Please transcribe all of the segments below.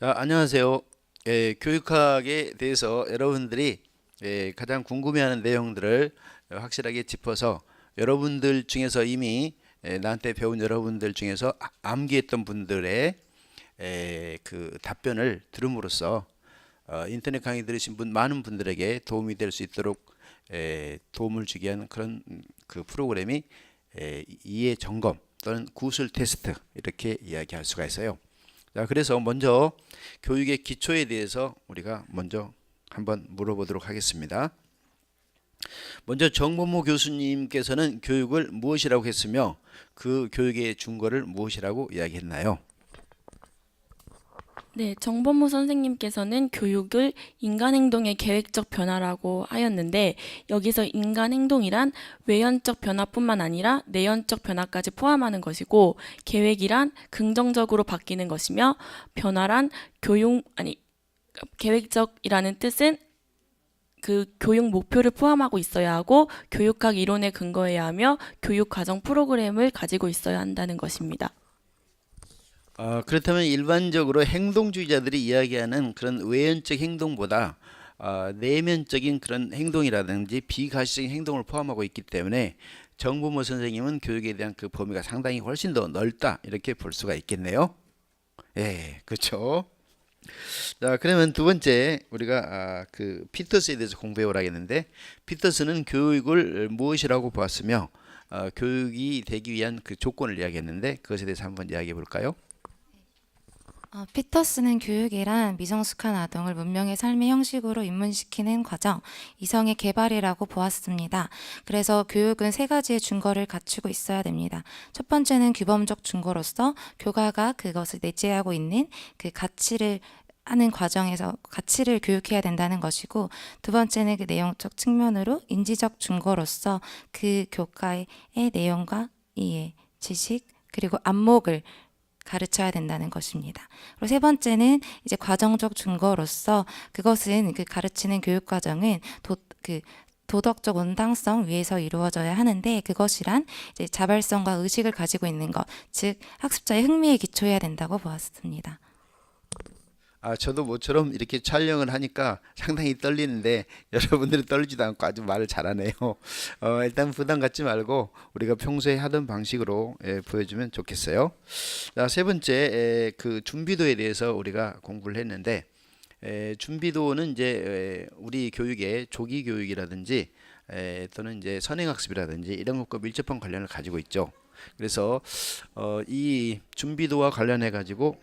안녕하세요. 교육학에 대해서 여러분들이 가장 궁금해하는 내용들을 확실하게 짚어서 여러분들 중에서 이미 나한테 배운 여러분들 중에서 암기했던 분들의 그 답변을 들음으로써 인터넷 강의 들으신 많은 분들에게 도움이 될 수 있도록 도움을 주기 위한 그런 그 프로그램이 이해 점검 또는 구술 테스트 이렇게 이야기할 수가 있어요. 자, 그래서 먼저 교육의 기초에 대해서 우리가 먼저 한번 물어보도록 하겠습니다. 먼저 정범모 교수님께서는 교육을 무엇이라고 했으며 그 교육의 준거를 무엇이라고 이야기했나요? 네, 정범모 선생님께서는 교육을 인간 행동의 계획적 변화라고 하였는데 여기서 인간 행동이란 외연적 변화뿐만 아니라 내연적 변화까지 포함하는 것이고 계획이란 긍정적으로 바뀌는 것이며 변화란 계획적이라는 뜻은 그 교육 목표를 포함하고 있어야 하고 교육학 이론에 근거해야 하며 교육 과정 프로그램을 가지고 있어야 한다는 것입니다. 그렇다면 일반적으로 행동주의자들이 이야기하는 그런 외연적 행동보다 내면적인 그런 행동이라든지 비가시적인 행동을 포함하고 있기 때문에 정부모 선생님은 교육에 대한 그 범위가 상당히 훨씬 더 넓다 이렇게 볼 수가 있겠네요. 예, 그렇죠. 자, 그러면 두 번째 우리가 그 피터스에 대해서 공부해 오라겠는데 피터스는 교육을 무엇이라고 보았으며 교육이 되기 위한 그 조건을 이야기했는데 그것에 대해서 한번 이야기해 볼까요? 피터스는 교육이란 미성숙한 아동을 문명의 삶의 형식으로 입문시키는 과정, 이성의 개발이라고 보았습니다. 그래서 교육은 세 가지의 준거를 갖추고 있어야 됩니다. 첫 번째는 규범적 준거로서 교가가 그것을 내재하고 있는 그 가치를 하는 과정에서 가치를 교육해야 된다는 것이고, 두 번째는 그 내용적 측면으로 인지적 준거로서 그 교과의 내용과 이해, 지식, 그리고 안목을 가르쳐야 된다는 것입니다. 그리고 세 번째는 이제 과정적 준거로서 그것은 그 가르치는 교육 과정은 도덕적 온당성 위에서 이루어져야 하는데 그것이란 이제 자발성과 의식을 가지고 있는 것, 즉 학습자의 흥미에 기초해야 된다고 보았습니다. 저도 모처럼 이렇게 촬영을 하니까 상당히 떨리는데 여러분들은 떨리지도 않고 아주 말을 잘하네요. 일단 부담 갖지 말고 우리가 평소에 하던 방식으로 보여주면 좋겠어요. 자, 세 번째 그 준비도에 대해서 우리가 공부를 했는데 준비도는 이제 우리 교육의 조기 교육이라든지 또는 이제 선행학습이라든지 이런 것과 밀접한 관련을 가지고 있죠. 그래서 이 준비도와 관련해 가지고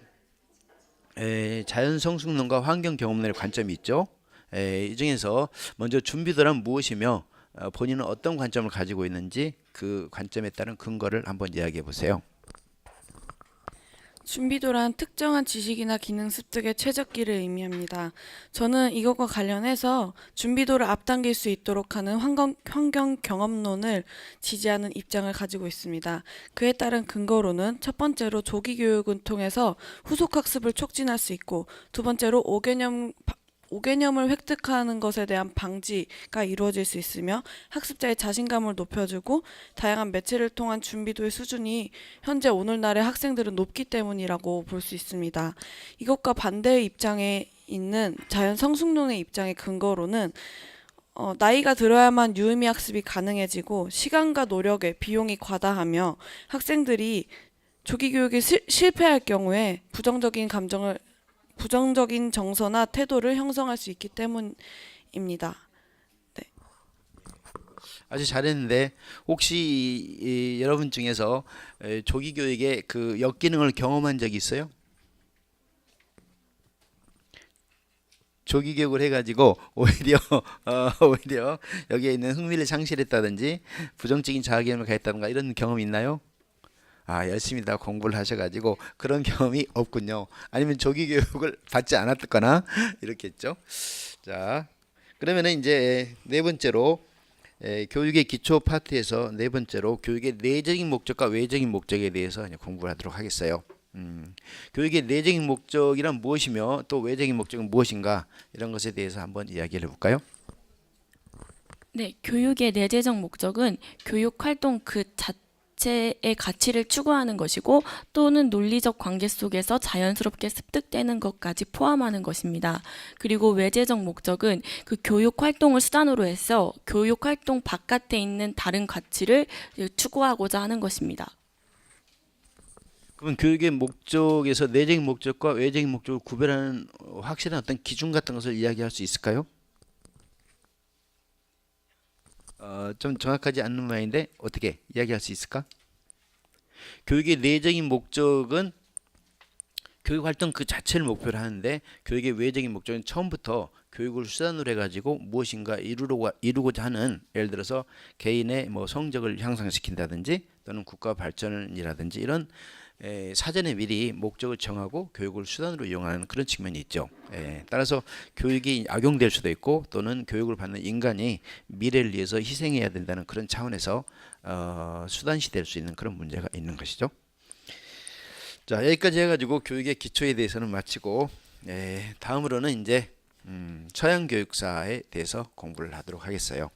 자연 성숙론과 환경 경험론의 관점이 있죠. 이 중에서 먼저 준비도란 무엇이며 본인은 어떤 관점을 가지고 있는지 그 관점에 따른 근거를 한번 이야기해 보세요. 준비도란 특정한 지식이나 기능 습득의 최적기를 의미합니다. 저는 이것과 관련해서 준비도를 앞당길 수 있도록 하는 환경 경험론을 지지하는 입장을 가지고 있습니다. 그에 따른 근거로는 첫 번째로 조기 교육을 통해서 후속 학습을 촉진할 수 있고, 두 번째로 5개념을 획득하는 것에 대한 방지가 이루어질 수 있으며 학습자의 자신감을 높여주고 다양한 매체를 통한 준비도의 수준이 현재 오늘날의 학생들은 높기 때문이라고 볼 수 있습니다. 이것과 반대의 입장에 있는 자연 성숙론의 입장의 근거로는 나이가 들어야만 유의미 학습이 가능해지고 시간과 노력에 비용이 과다하며 학생들이 조기 교육에 실패할 경우에 부정적인 정서나 태도를 형성할 수 있기 때문입니다. 네. 아주 잘했는데 혹시 여러분 중에서 조기 교육의 그 역기능을 경험한 적이 있어요? 조기 교육을 해가지고 오히려 오히려 여기에 있는 흥미를 상실했다든지 부정적인 자아개념을 가했다든가 이런 경험이 있나요? 열심히 다 공부를 하셔가지고 그런 경험이 없군요. 아니면 조기 교육을 받지 않았거나 이렇겠죠. 자, 그러면은 이제 네 번째로 교육의 기초 파트에서 네 번째로 교육의 내적인 목적과 외적인 목적에 대해서 이제 공부를 하도록 하겠어요. 교육의 내적인 목적이란 무엇이며 또 외적인 목적은 무엇인가 이런 것에 대해서 한번 이야기를 해볼까요? 네, 교육의 내재적 목적은 교육 활동 자체의 가치를 추구하는 것이고 또는 논리적 관계 속에서 자연스럽게 습득되는 것까지 포함하는 것입니다. 그리고 외재적 목적은 그 교육 활동을 수단으로 해서 교육 활동 바깥에 있는 다른 가치를 추구하고자 하는 것입니다. 그럼 교육의 목적에서 내적인 목적과 외적인 목적을 구별하는 확실한 어떤 기준 같은 것을 이야기할 수 있을까요? 좀 정확하지 않는 모양인데 어떻게 이야기할 수 있을까? 교육의 내적인 목적은 교육 활동 그 자체를 목표로 하는데 교육의 외적인 목적은 처음부터 교육을 수단으로 해가지고 무엇인가 이루고자 하는, 예를 들어서 개인의 뭐 성적을 향상시킨다든지 또는 국가 발전이라든지 이런 사전에 미리 목적을 정하고 교육을 수단으로 이용하는 그런 측면이 있죠. 따라서 교육이 악용될 수도 있고 또는 교육을 받는 인간이 미래를 위해서 희생해야 된다는 그런 차원에서 수단시 될 수 있는 그런 문제가 있는 것이죠. 자, 여기까지 해가지고 교육의 기초에 대해서는 마치고 다음으로는 이제 서양 교육사에 대해서 공부를 하도록 하겠어요.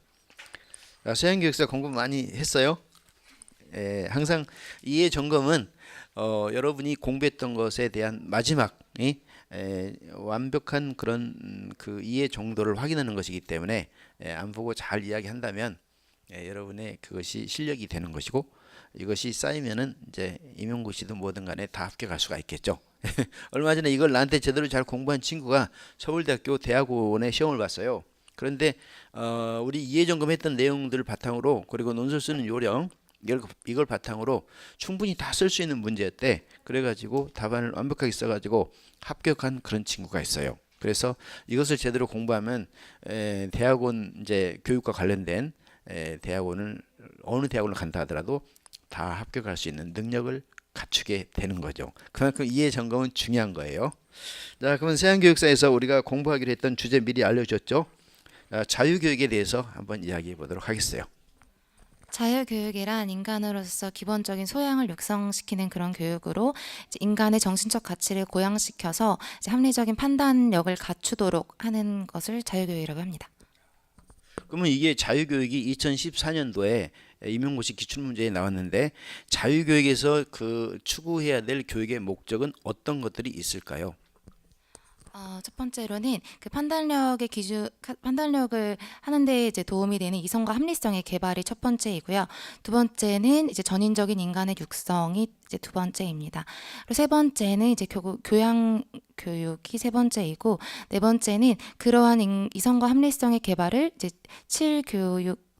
자, 서양 교육사 공부 많이 했어요? 항상 이해 점검은 여러분이 공부했던 것에 대한 마지막이 완벽한 그런 그 이해 정도를 확인하는 것이기 때문에 안 보고 잘 이야기한다면 여러분의 그것이 실력이 되는 것이고, 이것이 쌓이면은 이제 임용고시든 뭐든 간에 다 합격할 수가 있겠죠. 얼마 전에 이걸 나한테 제대로 잘 공부한 친구가 서울대학교 대학원에 시험을 봤어요. 그런데 우리 이해 점검했던 내용들을 바탕으로, 그리고 논술 쓰는 요령 이걸 바탕으로 충분히 다 쓸 수 있는 문제였대. 그래가지고 답안을 완벽하게 써가지고 합격한 그런 친구가 있어요. 그래서 이것을 제대로 공부하면 대학원 이제 교육과 관련된 대학원을 어느 대학원을 간다 하더라도 다 합격할 수 있는 능력을 갖추게 되는 거죠. 그만큼 이해 점검은 중요한 거예요. 자, 그러면 서양교육사에서 우리가 공부하기로 했던 주제 미리 알려줬죠. 자유교육에 대해서 한번 이야기해 보도록 하겠어요. 자유교육이란 인간으로서 기본적인 소양을 육성시키는 그런 교육으로 이제 인간의 정신적 가치를 고양시켜서 이제 합리적인 판단력을 갖추도록 하는 것을 자유교육이라고 합니다. 그러면 이게 자유교육이 2014년도에 임용고시 기출문제에 나왔는데, 자유교육에서 그 추구해야 될 교육의 목적은 어떤 것들이 있을까요? 첫 번째로는 그 판단력을 하는데 이제 도움이 되는 이성과 합리성의 개발이 첫 번째이고요. 두 번째는 이제 전인적인 인간의 육성이 이제 두 번째입니다. 그리고 세 번째는 이제 교양 교육이 세 번째이고, 네 번째는 그러한 이성과 합리성의 개발을 이제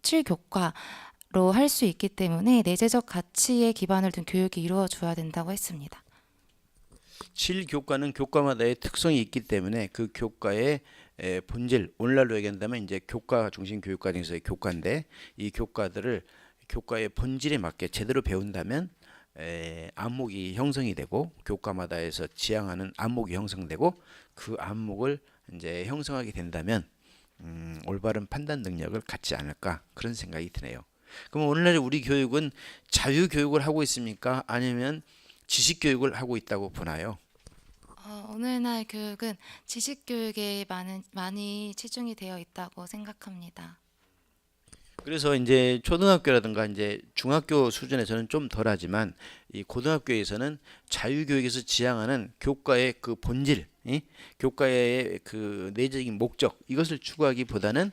칠교과로 할 수 있기 때문에 내재적 가치에 기반을 둔 교육이 이루어져야 된다고 했습니다. 7교과는 교과마다의 특성이 있기 때문에 그 교과의 본질, 오늘날로 얘기한다면 이제 교과 중심 교육과 중에서의 교과인데, 이 교과들을 교과의 본질에 맞게 제대로 배운다면 안목이 형성이 되고, 교과마다에서 지향하는 안목이 형성되고, 그 안목을 이제 형성하게 된다면 올바른 판단 능력을 갖지 않을까, 그런 생각이 드네요. 그럼 오늘날 우리 교육은 자유 교육을 하고 있습니까? 아니면 지식 교육을 하고 있다고 보나요? 오늘날 교육은 지식 교육에 많이 치중이 되어 있다고 생각합니다. 그래서 이제 초등학교라든가 이제 중학교 수준에서는 좀 덜하지만, 이 고등학교에서는 자유교육에서 지향하는 교과의 그 본질, 교과의 그 내적인 목적, 이것을 추구하기보다는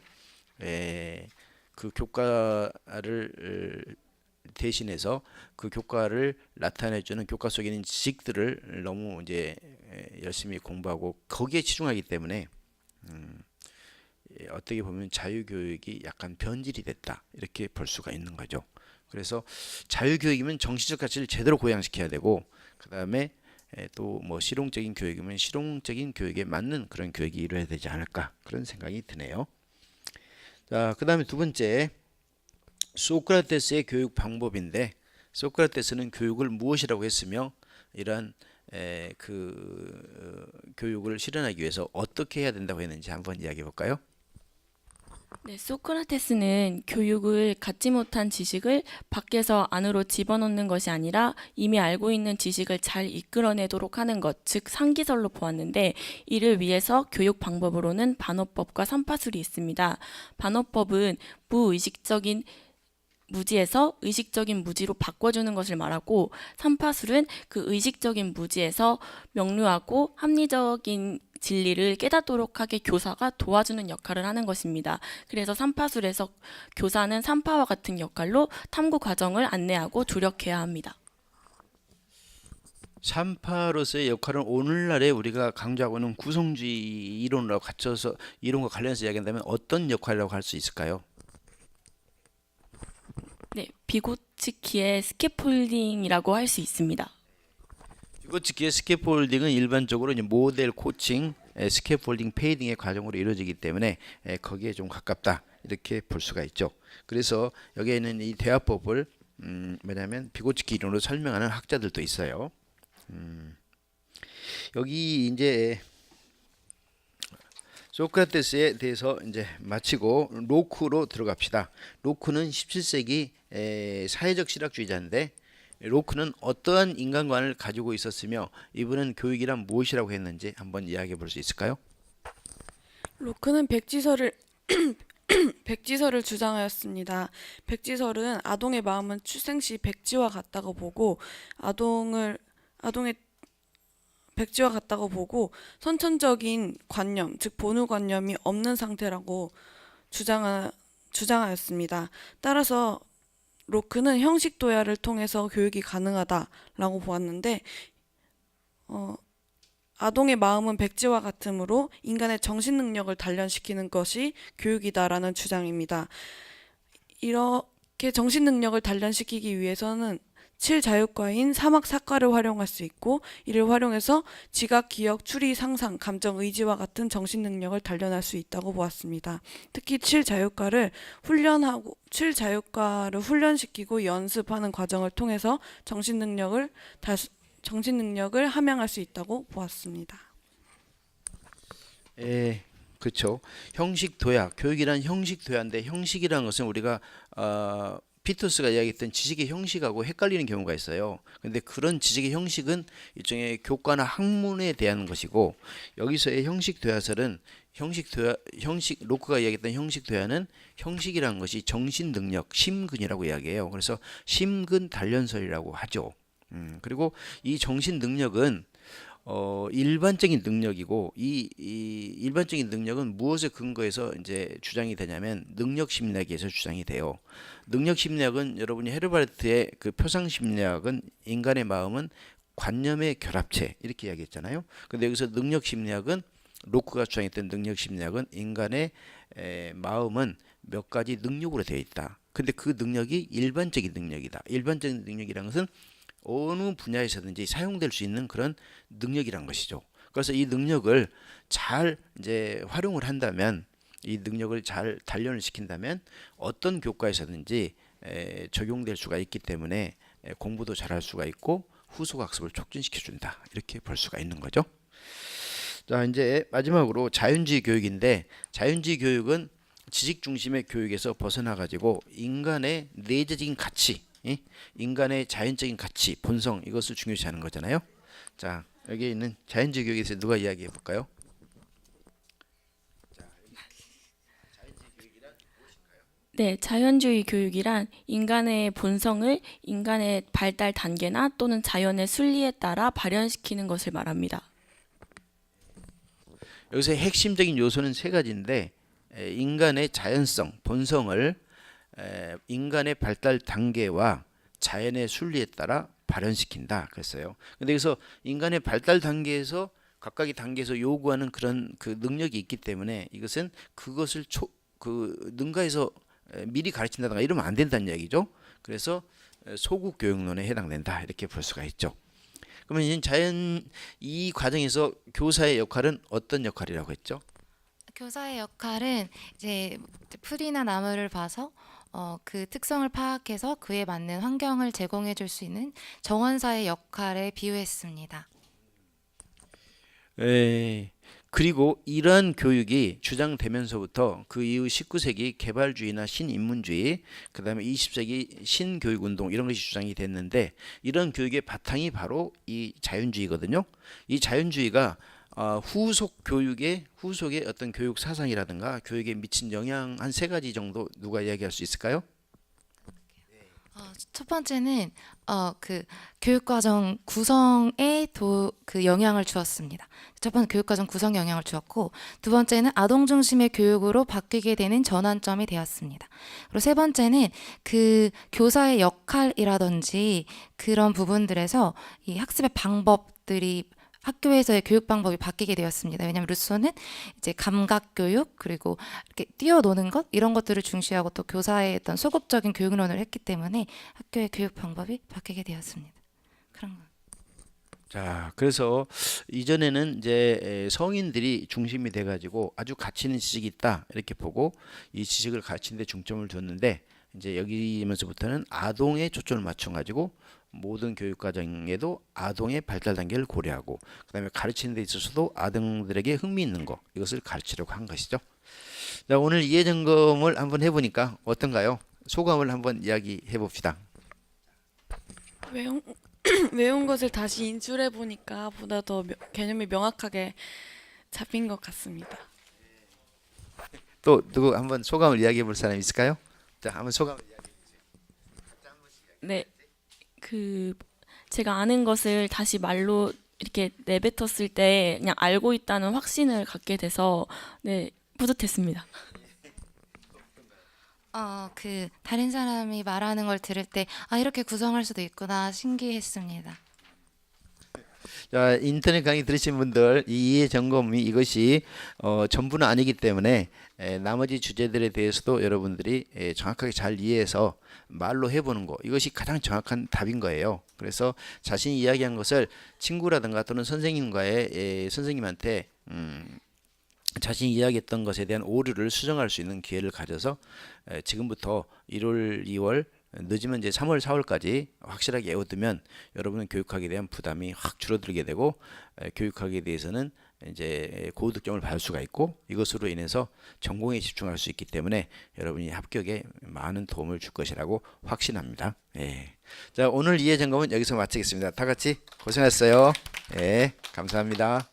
그 교과를 대신해서 그 교과를 나타내주는 교과 속에 있는 지식들을 너무 이제 열심히 공부하고 거기에 치중하기 때문에 어떻게 보면 자유교육이 약간 변질이 됐다, 이렇게 볼 수가 있는 거죠. 그래서 자유교육이면 정신적 가치를 제대로 고양시켜야 되고, 그 다음에 또 뭐 실용적인 교육이면 실용적인 교육에 맞는 그런 교육이 이루어야 되지 않을까, 그런 생각이 드네요. 자, 그 다음에 두 번째, 소크라테스의 교육 방법인데, 소크라테스는 교육을 무엇이라고 했으며 이러한 교육을 실현하기 위해서 어떻게 해야 된다고 했는지 한번 이야기해 볼까요? 네, 소크라테스는 교육을 갖지 못한 지식을 밖에서 안으로 집어넣는 것이 아니라 이미 알고 있는 지식을 잘 이끌어내도록 하는 것, 즉 상기설로 보았는데, 이를 위해서 교육 방법으로는 반어법과 삼파술이 있습니다. 반어법은 무의식적인 무지에서 의식적인 무지로 바꿔주는 것을 말하고, 삼파술은 그 의식적인 무지에서 명료하고 합리적인 진리를 깨닫도록 하게 교사가 도와주는 역할을 하는 것입니다. 그래서 삼파술에서 교사는 삼파와 같은 역할로 탐구 과정을 안내하고 조력해야 합니다. 삼파로서의 역할은 오늘날에 우리가 강조하고 있는 구성주의 이론으로 갖춰서 이론과 관련해서 이야기한다면 어떤 역할이라고 할 수 있을까요? 네, 비고츠키의 스캐폴딩이라고 할 수 있습니다. 비고츠키의 스캐폴딩은 일반적으로 이제 모델 코칭, 스캐폴딩 페이딩의 과정으로 이루어지기 때문에 거기에 좀 가깝다 이렇게 볼 수가 있죠. 그래서 여기에 있는 이 대화법을 뭐냐면 비고츠키 이론으로 설명하는 학자들도 있어요. 여기 이제 소크라테스에 대해서 이제 마치고 로크로 들어갑시다. 로크는 17세기 사회적 실학주의자인데, 로크는 어떠한 인간관을 가지고 있었으며 이분은 교육이란 무엇이라고 했는지 한번 이야기해 볼 수 있을까요? 로크는 백지설을 백지설을 주장하였습니다. 백지설은 아동의 마음은 출생시 백지와 같다고 보고 아동의 백지와 같다고 보고 선천적인 관념, 즉 본우관념이 없는 상태라고 주장하였습니다. 따라서 로크는 형식 도야를 통해서 교육이 가능하다라고 보았는데, 아동의 마음은 백지와 같으므로 인간의 정신 능력을 단련시키는 것이 교육이다라는 주장입니다. 이렇게 정신 능력을 단련시키기 위해서는 7자율과인 사막사과를 활용할 수 있고, 이를 활용해서 지각, 기억, 추리, 상상, 감정, 의지와 같은 정신 능력을 단련할 수 있다고 보았습니다. 특히 7자율과를 훈련시키고 연습하는 과정을 통해서 정신 능력을 함양할 수 있다고 보았습니다. 그렇죠. 형식 도야, 교육이란 형식 도야인데, 형식이라는 것은 우리가 피터스가 이야기했던 지식의 형식하고 헷갈리는 경우가 있어요. 근데 그런 지식의 형식은 일종의 교과나 학문에 대한 것이고, 여기서의 형식 도야설은 로크가 이야기했던 형식 도야는 형식이라는 것이 정신 능력, 심근이라고 이야기해요. 그래서 심근 단련설이라고 하죠. 그리고 이 정신 능력은 일반적인 능력이고, 이 일반적인 능력은 무엇에 근거해서 이제 주장이 되냐면 능력 심리학에서 주장이 돼요. 능력 심리학은 여러분이 헤르바르트의 그 표상 심리학은 인간의 마음은 관념의 결합체 이렇게 이야기했잖아요. 근데 여기서 능력 심리학은 로크가 주장했던 능력 심리학은 인간의 마음은 몇 가지 능력으로 되어 있다. 근데 그 능력이 일반적인 능력이다. 일반적인 능력이라는 것은 어느 분야에서든지 사용될 수 있는 그런 능력이란 것이죠. 그래서 이 능력을 잘 이제 활용을 한다면, 이 능력을 잘 단련을 시킨다면 어떤 교과에서든지 적용될 수가 있기 때문에 공부도 잘할 수가 있고 후속 학습을 촉진시켜 준다 이렇게 볼 수가 있는 거죠. 자, 이제 마지막으로 자연주의 교육인데, 자연주의 교육은 지식 중심의 교육에서 벗어나 가지고 인간의 내재적인 가치, 인간의 자연적인 가치, 본성, 이것을 중요시 하는 거잖아요. 자, 여기 있는 자연주의 교육에 대해서 누가 이야기해 볼까요? 네, 자연주의 교육이란 인간의 본성을 인간의 발달 단계나 또는 자연의 순리에 따라 발현시키는 것을 말합니다. 여기서 핵심적인 요소는 세 가지인데, 인간의 자연성, 본성을 인간의 발달 단계와 자연의 순리에 따라 발현시킨다 그랬어요. 근데 여기서 인간의 발달 단계에서 각각의 단계에서 요구하는 그런 그 능력이 있기 때문에 이것은 그것을 능가해서 미리 가르친다든가 이러면 안 된다는 얘기죠. 그래서 소국 교육론에 해당된다 이렇게 볼 수가 있죠. 그러면 이 과정에서 교사의 역할은 어떤 역할이라고 했죠? 교사의 역할은 이제 풀이나 나무를 봐서 그 특성을 파악해서 그에 맞는 환경을 제공해 줄 수 있는 정원사의 역할에 비유했습니다. 그리고 이러한 교육이 주장되면서부터 그 이후 19세기 개발주의나 신인문주의, 그 다음에 20세기 신교육운동 이런 것이 주장이 됐는데, 이런 교육의 바탕이 바로 이 자연주의거든요. 이 자연주의가 후속의 어떤 교육 사상이라든가 교육에 미친 영향 한 세 가지 정도 누가 이야기할 수 있을까요? 첫 번째는 그 교육과정 구성에 그 영향을 주었습니다. 첫 번째 교육과정 구성 영향을 주었고, 두 번째는 아동 중심의 교육으로 바뀌게 되는 전환점이 되었습니다. 그리고 세 번째는 그 교사의 역할이라든지 그런 부분들에서 이 학습의 방법들이 학교에서의 교육 방법이 바뀌게 되었습니다. 왜냐하면 루소는 이제 감각 교육 그리고 이렇게 뛰어노는 것 이런 것들을 중시하고 또 교사의 어떤 소극적인 교육론을 했기 때문에 학교의 교육 방법이 바뀌게 되었습니다. 그런 거. 자, 그래서 이전에는 이제 성인들이 중심이 돼가지고 아주 가치 있는 지식이 있다 이렇게 보고 이 지식을 가르치는 데 중점을 뒀는데, 이제 여기면서부터는 아동에 초점을 맞춰가지고 모든 교육 과정에도 아동의 발달 단계를 고려하고, 그다음에 가르치는 데 있어서도 아동들에게 흥미있는 거, 이것을 가르치려고 한 것이죠. 자, 오늘 이해 점검을 한번 해보니까 어떤가요? 소감을 한번 이야기해 봅시다. 외운, 외운 것을 다시 인출해 보니까 보다 더 개념이 명확하게 잡힌 것 같습니다. 또 누구 한번 소감을 이야기해 볼 사람 있을까요? 자, 한번 소감. 네, 그 제가 아는 것을 다시 말로 이렇게 내뱉었을 때 그냥 알고 있다는 확신을 갖게 돼서 네, 뿌듯했습니다. 그 다른 사람이 말하는 걸 들을 때 이렇게 구성할 수도 있구나 신기했습니다. 자, 인터넷 강의 들으신 분들, 이 이해 점검이 이것이 전부는 아니기 때문에 나머지 주제들에 대해서도 여러분들이 정확하게 잘 이해해서 말로 해보는 거, 이것이 가장 정확한 답인 거예요. 그래서 자신이 이야기한 것을 친구라든가 또는 선생님과의 선생님한테 자신이 이야기했던 것에 대한 오류를 수정할 수 있는 기회를 가져서 지금부터 1월, 2월 늦으면 이제 3월, 4월까지 확실하게 외워두면 여러분은 교육학에 대한 부담이 확 줄어들게 되고, 교육학에 대해서는 이제 고득점을 받을 수가 있고, 이것으로 인해서 전공에 집중할 수 있기 때문에 여러분이 합격에 많은 도움을 줄 것이라고 확신합니다. 예. 자, 오늘 이해 점검은 여기서 마치겠습니다. 다 같이 고생하셨어요. 예, 감사합니다.